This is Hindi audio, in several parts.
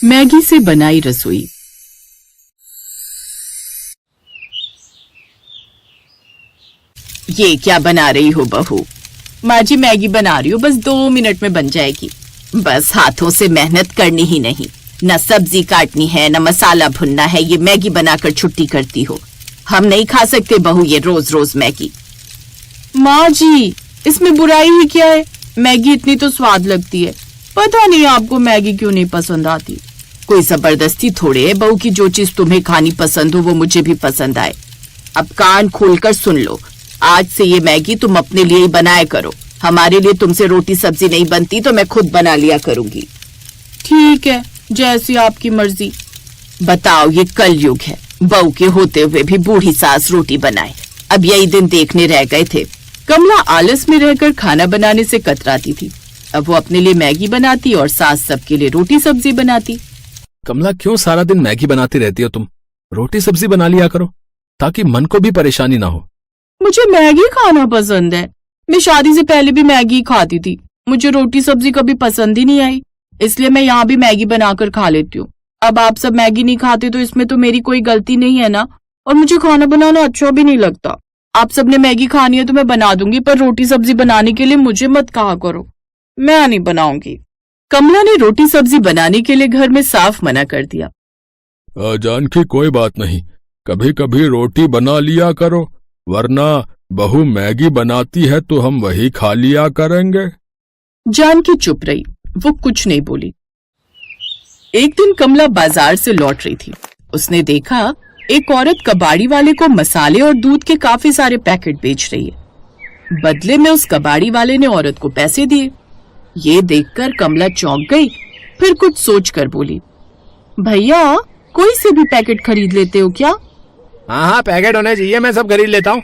मैगी से बनाई रसोई। ये क्या बना रही हो बहू? माँ जी मैगी बना रही हूँ, बस 2 मिनट में बन जाएगी। बस हाथों से मेहनत करनी ही नहीं, न सब्जी काटनी है न मसाला भुनना है, ये मैगी बनाकर छुट्टी करती हो। हम नहीं खा सकते बहू ये रोज रोज मैगी। माँ जी इसमें बुराई ही क्या है? मैगी इतनी तो स्वाद लगती है, पता नहीं आपको मैगी क्यों नहीं पसंद आती। कोई जबरदस्ती थोड़े है बहू की जो चीज तुम्हें खानी पसंद हो वो मुझे भी पसंद आए। अब कान खोलकर सुन लो, आज से ये मैगी तुम अपने लिए ही बनाया करो। हमारे लिए तुमसे रोटी सब्जी नहीं बनती तो मैं खुद बना लिया करूंगी। ठीक है, जैसी आपकी मर्जी। बताओ ये कलयुग है, बहू के होते हुए भी बूढ़ी सास रोटी बनाए। अब यही दिन देखने रह गए थे। कमला आलस में रहकर खाना बनाने से कतराती थी। अब वो अपने लिए मैगी बनाती और सास सबके लिए रोटी सब्जी बनाती। कमला क्यों सारा दिन मैगी बनाती रहती हो तुम? रोटी सब्जी बना लिया करो ताकि मन को भी परेशानी ना हो। मुझे मैगी खाना पसंद है। मैं शादी से पहले भी मैगी खाती थी, मुझे रोटी सब्जी कभी पसंद ही नहीं आई, इसलिए मैं यहाँ भी मैगी बनाकर खा लेती हूँ। अब आप सब मैगी नहीं खाते तो इसमें तो मेरी कोई गलती नहीं है ना, और मुझे खाना बनाना अच्छा भी नहीं लगता। आप सबने मैगी खानी है तो मैं बना दूंगी, पर रोटी सब्जी बनाने के लिए मुझे मत कहा करो, मैं नहीं बनाऊंगी। कमला ने रोटी सब्जी बनाने के लिए घर में साफ मना कर दिया। जानकी कोई बात नहीं, कभी कभी रोटी बना लिया करो, वरना बहू मैगी बनाती है तो हम वही खा लिया करेंगे। जानकी चुप रही, वो कुछ नहीं बोली। एक दिन कमला बाजार से लौट रही थी। उसने देखा एक औरत कबाड़ी वाले को मसाले और दूध के काफी सारे पैकेट बेच रही है। बदले में उस कबाड़ी वाले ने औरत को पैसे दिए। ये देखकर कमला चौंक गई, फिर कुछ सोचकर बोली, भैया कोई से भी पैकेट खरीद लेते हो क्या? हाँ, पैकेट होने चाहिए, मैं सब खरीद लेता हूँ।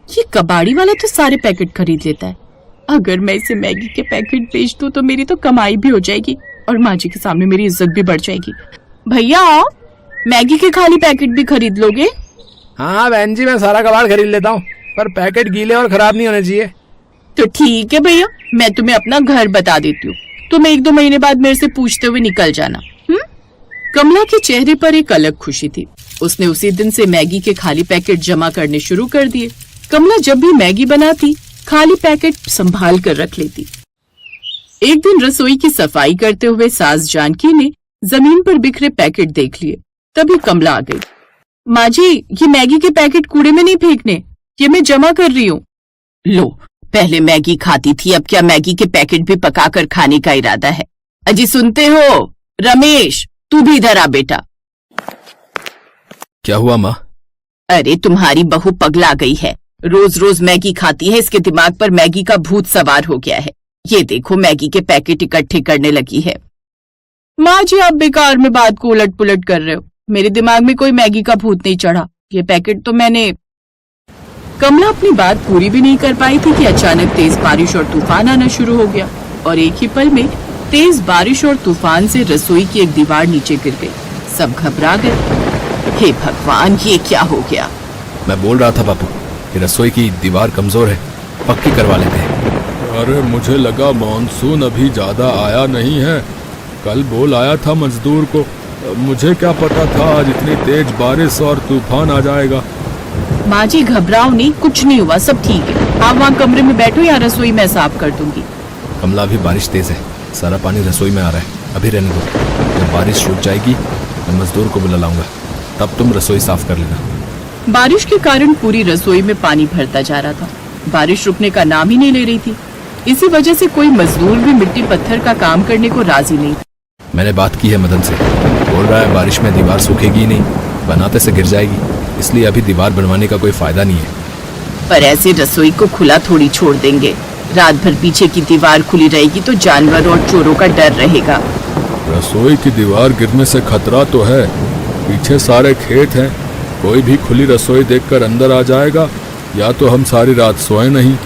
ये कबाड़ी वाला तो सारे पैकेट खरीद लेता है। अगर मैं इसे मैगी के पैकेट बेच दूं तो मेरी तो कमाई भी हो जाएगी और माँ जी के सामने मेरी इज्जत भी बढ़ जाएगी। भैया मैगी के खाली पैकेट भी खरीद लोगे? हाँ बहन जी, मैं सारा कबाड़ खरीद लेता हूँ, पर पैकेट गीले और खराब नहीं होने चाहिए। तो ठीक है भैया, मैं तुम्हें अपना घर बता देती हूँ, तुम 1-2 महीने बाद मेरे से पूछते हुए निकल जाना। कमला के चेहरे पर एक अलग खुशी थी। उसने उसी दिन से मैगी के खाली पैकेट जमा करने शुरू कर दिए। कमला जब भी मैगी बनाती खाली पैकेट संभाल कर रख लेती। एक दिन रसोई की सफाई करते हुए सास जानकी ने जमीन पर बिखरे पैकेट देख लिए। तभी कमला आ गई। माँ जी ये मैगी के पैकेट कूड़े में नहीं फेंकने, ये मैं जमा कर रही हूँ। लो, पहले मैगी खाती थी, अब क्या मैगी के पैकेट भी पकाकर खाने का इरादा है? अजी सुनते हो? रमेश तू भी इधर आ बेटा। क्या हुआ माँ? अरे तुम्हारी बहू पगला गई है, रोज रोज मैगी खाती है, इसके दिमाग पर मैगी का भूत सवार हो गया है। ये देखो मैगी के पैकेट इकट्ठे करने लगी है। माँ जी आप बेकार में बात को उलट पुलट कर रहे हो, मेरे दिमाग में कोई मैगी का भूत नहीं चढ़ा, ये पैकेट तो मैंने। कमला अपनी बात पूरी भी नहीं कर पाई थी कि अचानक तेज बारिश और तूफान आना शुरू हो गया और एक ही पल में तेज बारिश और तूफान से रसोई की एक दीवार नीचे गिर गई। सब घबरा गए। हे भगवान ये क्या हो गया? मैं बोल रहा था बापू कि रसोई की दीवार कमजोर है, पक्की करवा लेते हैं। अरे मुझे लगा मॉनसून अभी ज्यादा आया नहीं है, कल बोल आया था मजदूर को, मुझे क्या पता था आज इतनी तेज बारिश और तूफान आ जाएगा। माँ जी घबराओ नहीं, कुछ नहीं हुआ, सब ठीक है। आप वहाँ कमरे में बैठो या रसोई मैं साफ कर दूंगी। कमला अभी बारिश तेज है, सारा पानी रसोई में आ रहा है, अभी रहने दो। जब बारिश रुक जाएगी मैं मजदूर को बुला लाऊंगा, तब तुम रसोई साफ कर लेना। बारिश के कारण पूरी रसोई में पानी भरता जा रहा था। बारिश रुकने का नाम ही नहीं ले रही थी। इसी वजह से कोई मजदूर भी मिट्टी पत्थर का काम करने को राजी नहीं। मैंने बात की है मदन से, बोल रहा है बारिश में दीवार सूखेगी ही नहीं, बनाते से गिर जाएगी, इसलिए अभी दीवार बनवाने का कोई फायदा नहीं है। पर ऐसे रसोई को खुला थोड़ी छोड़ देंगे, रात भर पीछे की दीवार खुली रहेगी तो जानवर और चोरों का डर रहेगा। रसोई की दीवार गिरने से खतरा तो है, पीछे सारे खेत हैं, कोई भी खुली रसोई देखकर अंदर आ जाएगा, या तो हम सारी रात सोए नहीं।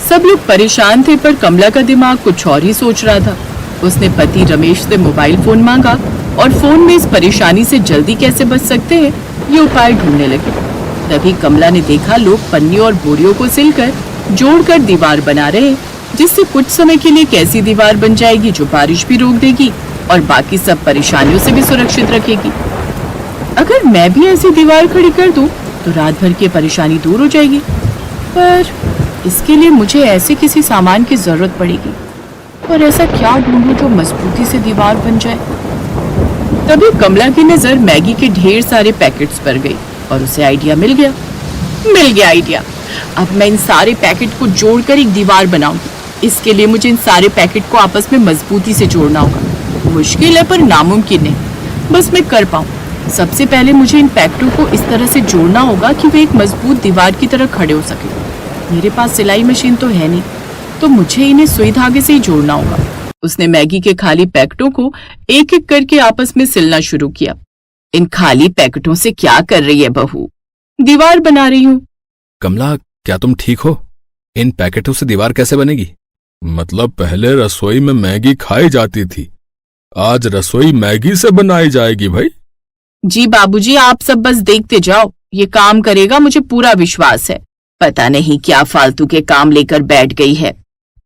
सब लोग परेशान थे, पर कमला का दिमाग कुछ और ही सोच रहा था। उसने पति रमेश से मोबाइल फोन मांगा और फोन में इस परेशानी से जल्दी कैसे बच सकते हैं ये उपाय ढूंढने लगे। तभी कमला ने देखा लोग पन्नी और बोरियों को सिलकर जोड़कर दीवार बना रहे हैं, जिससे कुछ समय के लिए कैसी दीवार बन जाएगी जो बारिश भी रोक देगी और बाकी सब परेशानियों से भी सुरक्षित रखेगी। अगर मैं भी ऐसी दीवार खड़ी कर दूं तो रात भर की परेशानी दूर हो जाएगी, पर इसके लिए मुझे ऐसे किसी सामान की जरूरत पड़ेगी। पर ऐसा क्या ढूंढूं जो मजबूती से दीवार बन जाए? तभी कमला की नजर मैगी के ढेर सारे पैकेट्स पर गई और उसे आइडिया मिल गया आइडिया। अब मैं इन सारे पैकेट को जोड़कर एक दीवार बनाऊंगी। इसके लिए मुझे इन सारे पैकेट को आपस में मजबूती से जोड़ना होगा। मुश्किल है पर नामुमकिन नहीं, बस मैं कर पाऊं। सबसे पहले मुझे इन पैकेटों को इस तरह से जोड़ना होगा कि वे एक मजबूत दीवार की तरह खड़े हो सके। मेरे पास सिलाई मशीन तो है नहीं, तो मुझे इन्हें सुई धागे से ही जोड़ना होगा। उसने मैगी के खाली पैकेटों को एक एक करके आपस में सिलना शुरू किया। इन खाली पैकेटों से क्या कर रही है बहू? दीवार बना रही हूँ। कमला, क्या तुम ठीक हो? इन पैकेटों से दीवार कैसे बनेगी? मतलब पहले रसोई में मैगी खाई जाती थी, आज रसोई मैगी से बनाई जाएगी भाई। जी बाबूजी, आप सब बस देखते जाओ, ये काम करेगा, मुझे पूरा विश्वास है। पता नहीं क्या फालतू के काम लेकर बैठ गई है।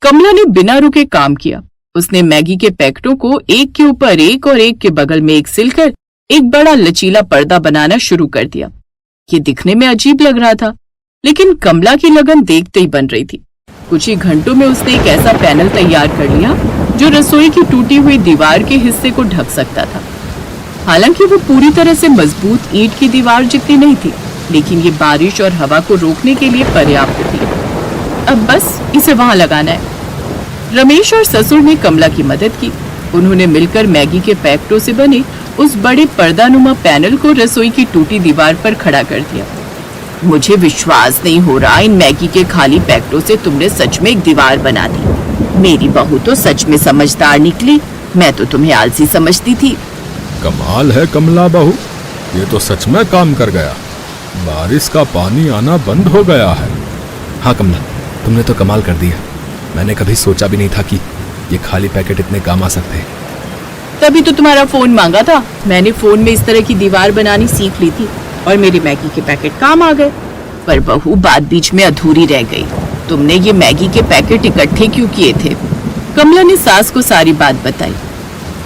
कमला ने बिना रुके काम किया। उसने मैगी के पैकेटों को एक के ऊपर एक और एक के बगल में एक सिलकर एक बड़ा लचीला पर्दा बनाना शुरू कर दिया। ये दिखने में अजीब लग रहा था, लेकिन कमला की लगन देखते ही बन रही थी। कुछ ही घंटों में उसने एक ऐसा पैनल तैयार कर लिया जो रसोई की टूटी हुई दीवार के हिस्से को ढक सकता था। हालांकि वो पूरी तरह से मजबूत ईंट की दीवार जितनी नहीं थी, लेकिन ये बारिश और हवा को रोकने के लिए पर्याप्त थी। अब बस इसे वहां लगाना है। रमेश और ससुर ने कमला की मदद की। उन्होंने मिलकर मैगी के पैकेटों से बने उस बड़े पर्दानुमा पैनल को रसोई की टूटी दीवार पर खड़ा कर दिया। मुझे विश्वास नहीं हो रहा, इन मैगी के खाली पैकेटों से तुमने सच में एक दीवार बना दी। मेरी बहू तो सच में समझदार निकली, मैं तो तुम्हें आलसी समझती थी। कमाल है कमला बहू, ये तो सच में काम कर गया। बारिश का पानी आना बंद हो गया है। हाँ कमला, तुमने तो कमाल कर दिया। मैंने कभी सोचा भी नहीं था कि ये खाली पैकेट इतने काम आ सकते हैं। तभी तो तुम्हारा फोन मांगा था। मैंने फोन में इस तरह की दीवार बनानी सीख ली थी और मेरी मैगी के पैकेट काम आ गए। पर बहू, बात बीच में अधूरी रह गई। तुमने ये मैगी के पैकेट इकट्ठे क्यों किए थे? कमला ने सास को सारी बात बताई।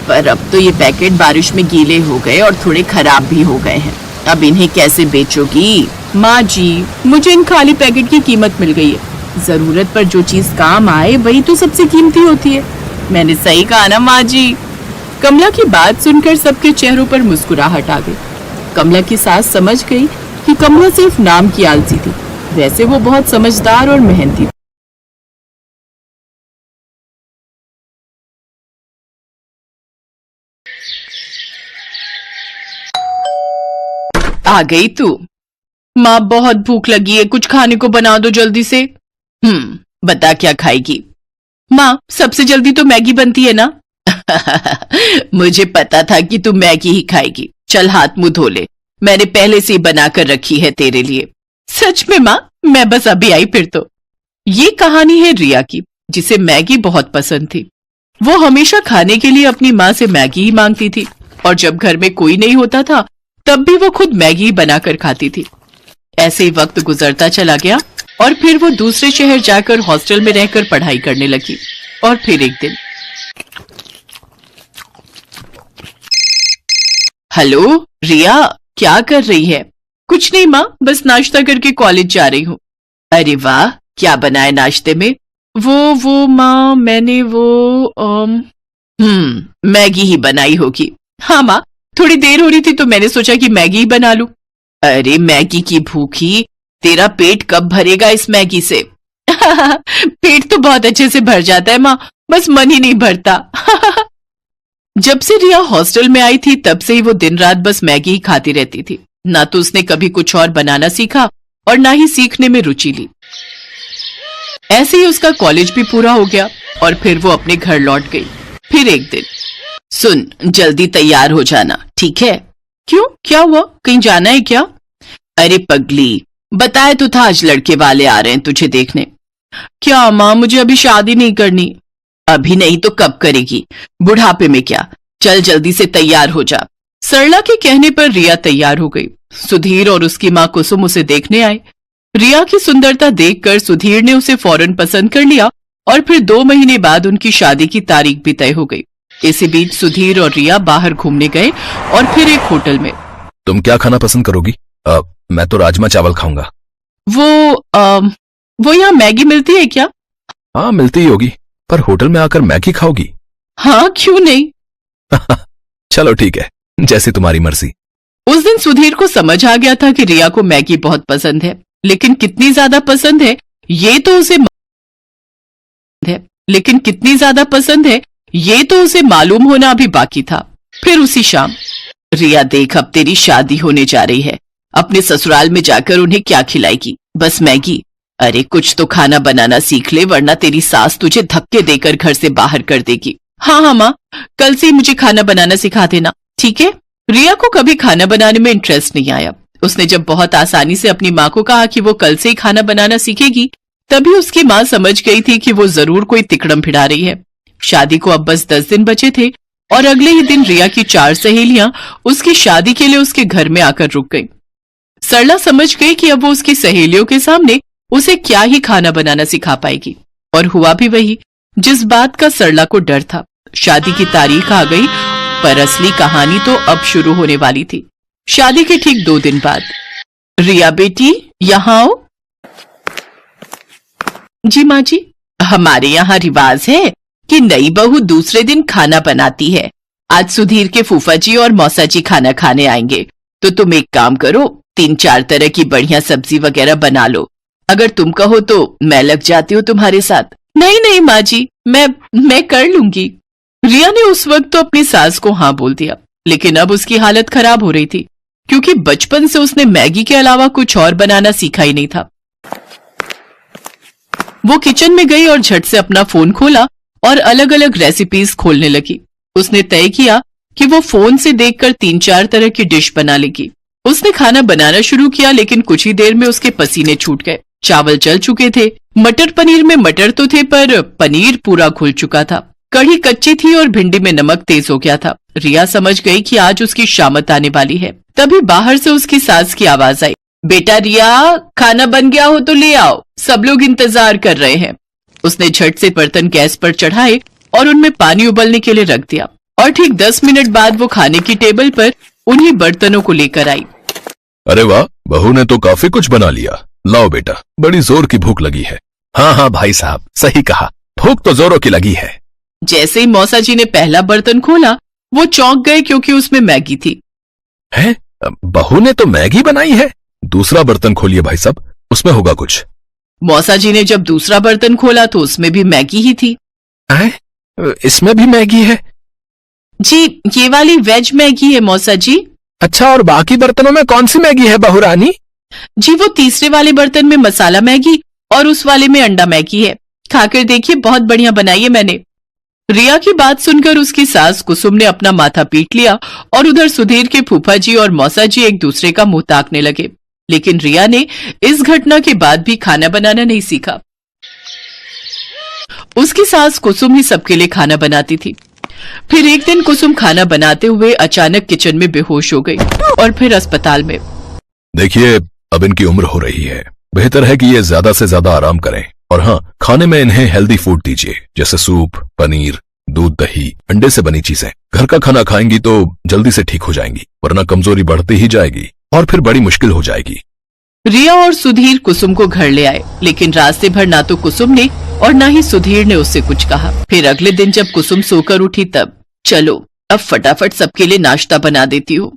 पर अब तो ये पैकेट बारिश में गीले हो गए और थोड़े खराब भी हो गए हैं। अब इन्हें कैसे बेचोगी? माँ जी, मुझे इन खाली पैकेट की कीमत मिल गई है। जरूरत पर जो चीज काम आए वही तो सबसे कीमती होती है। मैंने सही कहा ना माँ जी? कमला की बात सुनकर सबके चेहरों पर मुस्कुराहट आ गई। कमला की सास समझ गई कि कमला सिर्फ नाम की आलसी थी, वैसे वो बहुत समझदार और मेहनती थी। आ गई तू? माँ, बहुत भूख लगी है, कुछ खाने को बना दो जल्दी से। बता क्या खाएगी? माँ, सबसे जल्दी तो मैगी बनती है ना। मुझे पता था कि तू मैगी ही खाएगी। चल हाथ मुंह धो ले, मैंने पहले से ही बना कर रखी है तेरे लिए। सच में माँ? मैं बस अभी आई फिर तो। ये कहानी है रिया की, जिसे मैगी बहुत पसंद थी। वो हमेशा खाने के लिए अपनी माँ से मैगी ही मांगती थी और जब घर में कोई नहीं होता था तब भी वो खुद मैगी बनाकर खाती थी। ऐसे ही वक्त गुजरता चला गया और फिर वो दूसरे शहर जाकर हॉस्टल में रहकर पढ़ाई करने लगी। और फिर एक दिन, हेलो रिया, क्या कर रही है? कुछ नहीं माँ, बस नाश्ता करके कॉलेज जा रही हूँ। अरे वाह, क्या बनाए नाश्ते में? वो माँ, मैंने मैगी ही बनाई होगी। हाँ माँ, थोड़ी देर हो रही थी तो मैंने सोचा कि मैगी ही बना लूं। अरे मैगी की भूखी, तेरा पेट कब भरेगा इस मैगी से? पेट तो बहुत अच्छे से भर जाता है माँ, बस मन ही नहीं भरता। जब से रिया हॉस्टल में आई थी तब से ही वो दिन रात बस मैगी ही खाती रहती थी। ना तो उसने कभी कुछ और बनाना सीखा और ना ही सीखने में रुचि ली। ऐसे ही उसका कॉलेज भी पूरा हो गया और फिर वो अपने घर लौट गई। फिर एक दिन, सुन, जल्दी तैयार हो जाना, ठीक है? क्यों, क्या हुआ? कहीं जाना है क्या? अरे पगली, बताया तो था आज लड़के वाले आ रहे हैं तुझे देखने। क्या माँ, मुझे अभी शादी नहीं करनी। अभी नहीं तो कब करेगी? बुढ़ापे में क्या? चल जल्दी से तैयार हो जा। सरला के कहने पर रिया तैयार हो गई। सुधीर और उसकी माँ कुसुम उसे देखने आए। रिया की सुंदरता देखकर सुधीर ने उसे फौरन पसंद कर लिया और फिर 2 महीने बाद उनकी शादी की तारीख भी तय हो गई। इसी बीच सुधीर और रिया बाहर घूमने गए और फिर एक होटल में। तुम क्या खाना पसंद करोगी? मैं तो राजमा चावल खाऊंगा। वो यहाँ मैगी मिलती है क्या? हाँ मिलती ही होगी, पर होटल में आकर मैगी खाओगी? हाँ, क्यों नहीं। चलो ठीक है, जैसी तुम्हारी मर्जी। उस दिन सुधीर को समझ आ गया था कि रिया को मैगी बहुत पसंद है, लेकिन कितनी ज्यादा पसंद है ये तो उसे मालूम होना अभी बाकी था। फिर उसी शाम, रिया देख, अब तेरी शादी होने जा रही है, अपने ससुराल में जाकर उन्हें क्या खिलाएगी? बस मैगी? अरे कुछ तो खाना बनाना सीख ले, वरना तेरी सास तुझे धक्के देकर घर से बाहर कर देगी। हाँ माँ, कल से मुझे खाना बनाना सिखा देना, ठीक है? रिया को कभी खाना बनाने में इंटरेस्ट नहीं आया। उसने जब बहुत आसानी से अपनी माँ को कहा कि वो कल से ही खाना बनाना सीखेगी, तभी उसकी माँ समझ गई थी कि वो जरूर कोई तिकड़म भिड़ा रही है। शादी को अब बस 10 दिन बचे थे और अगले ही दिन रिया की 4 सहेलियां उसकी शादी के लिए उसके घर में आकर रुक गईं। सरला समझ गई कि अब वो उसकी सहेलियों के सामने उसे क्या ही खाना बनाना सिखा पाएगी, और हुआ भी वही जिस बात का सरला को डर था। शादी की तारीख आ गई, पर असली कहानी तो अब शुरू होने वाली थी। शादी के ठीक 2 दिन बाद। रिया बेटी, यहाँ आओ। जी माँ जी। हमारे यहाँ रिवाज है कि नई बहू दूसरे दिन खाना बनाती है। आज सुधीर के फूफा जी और मौसा जी खाना खाने आएंगे, तो तुम एक काम करो, 3-4 तरह की बढ़िया सब्जी वगैरह बना लो। अगर तुम कहो तो मैं लग जाती हूँ तुम्हारे साथ। नहीं माँ जी, मैं कर लूंगी। रिया ने उस वक्त तो अपनी सास को हाँ बोल दिया, लेकिन अब उसकी हालत खराब हो रही थी, क्योंकि बचपन से उसने मैगी के अलावा कुछ और बनाना सीखा ही नहीं था। वो किचन में गई और झट से अपना फोन खोला और अलग अलग रेसिपीज खोलने लगी। उसने तय किया कि वो फोन से देखकर 3-4 तरह की डिश बना लेगी। उसने खाना बनाना शुरू किया, लेकिन कुछ ही देर में उसके पसीने छूट गए। चावल जल चुके थे, मटर पनीर में मटर तो थे, पर पनीर पूरा घुल चुका था। कढ़ी कच्ची थी और भिंडी में नमक तेज हो गया था। रिया समझ गई कि आज उसकी शामत आने वाली है। तभी बाहर से उसकी सास की आवाज आई, बेटा रिया, खाना बन गया हो तो ले आओ, सब लोग इंतजार कर रहे हैं। उसने झट से बर्तन गैस पर चढ़ाए और उनमें पानी उबलने के लिए रख दिया, और ठीक 10 मिनट बाद वो खाने की टेबल पर उन्हीं बर्तनों को लेकर आई। अरे वाह, बहू ने तो काफी कुछ बना लिया। लाओ बेटा, बड़ी जोर की भूख लगी है। हाँ भाई साहब, सही कहा, भूख तो जोरों की लगी है। जैसे ही मौसा जी ने पहला बर्तन खोला, वो चौंक गए, क्योंकि उसमें मैगी थी। है? बहू ने तो मैगी बनाई है? दूसरा बर्तन खोलिए भाई साहब, उसमें होगा कुछ। मौसा जी ने जब दूसरा बर्तन खोला तो उसमें भी मैगी ही थी। इसमें भी मैगी है? जी, ये वाली वेज मैगी है मौसा जी। अच्छा, और बाकी बर्तनों में कौन सी मैगी है बहू रानी? जी, वो तीसरे वाले बर्तन में मसाला मैगी और उस वाले में अंडा मैगी है। खाकर देखिए, बहुत बढ़िया बनाई है मैंने। रिया की बात सुनकर उसकी सास कुसुम ने अपना माथा पीट लिया, और उधर सुधीर के फूफा जी और मौसा जी एक दूसरे का मुंह ताकने लगे। लेकिन रिया ने इस घटना के बाद भी खाना बनाना नहीं सीखा। उसकी सास कुसुम ही सबके लिए खाना बनाती थी। फिर एक दिन कुसुम खाना बनाते हुए अचानक किचन में बेहोश हो गई और फिर अस्पताल में। देखिए, अब इनकी उम्र हो रही है, बेहतर है कि ये ज्यादा से ज्यादा आराम करें, और हाँ, खाने में इन्हें हेल्दी फूड दीजिए, जैसे सूप, पनीर, दूध, दही, अंडे से बनी चीजें। घर का खाना खाएंगी तो जल्दी से ठीक हो जाएंगी, वरना कमजोरी बढ़ती ही जाएगी और फिर बड़ी मुश्किल हो जाएगी। रिया और सुधीर कुसुम को घर ले आए, लेकिन रास्ते भर ना तो कुसुम ने और ना ही सुधीर ने उससे कुछ कहा। फिर अगले दिन जब कुसुम सोकर उठी, तब चलो अब फटाफट सबके लिए नाश्ता बना देती हूँ।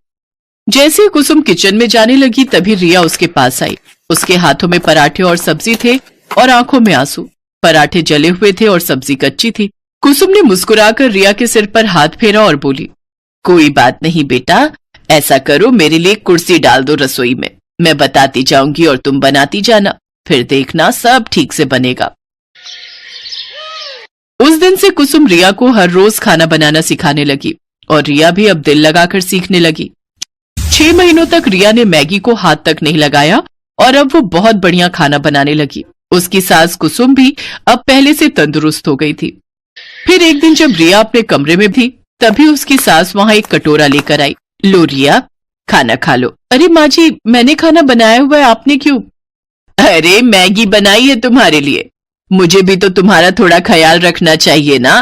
जैसे ही कुसुम किचन में जाने लगी, तभी रिया उसके पास आई। उसके हाथों में पराठे और सब्जी थे और आंखों में आंसू। पराठे जले हुए थे और सब्जी कच्ची थी। कुसुम ने मुस्कुराकर रिया के सिर पर हाथ फेरा और बोली, कोई बात नहीं बेटा, ऐसा करो, मेरे लिए कुर्सी डाल दो रसोई में, मैं बताती जाऊंगी और तुम बनाती जाना, फिर देखना सब ठीक से बनेगा। उस दिन से कुसुम रिया को हर रोज खाना बनाना सिखाने लगी, और रिया भी अब दिल लगाकर सीखने लगी। 6 महीनों तक रिया ने मैगी को हाथ तक नहीं लगाया, और अब वो बहुत बढ़िया खाना बनाने लगी। उसकी सास कुसुम भी अब पहले से तंदुरुस्त हो गई थी। फिर एक दिन जब रिया अपने कमरे में थी, तभी उसकी सास वहां एक कटोरा लेकर आई। लो रिया, खाना खा लो। अरे माँ जी, मैंने खाना बनाया हुआ है, आपने क्यों? अरे मैगी बनाई है तुम्हारे लिए, मुझे भी तो तुम्हारा थोड़ा ख्याल रखना चाहिए ना।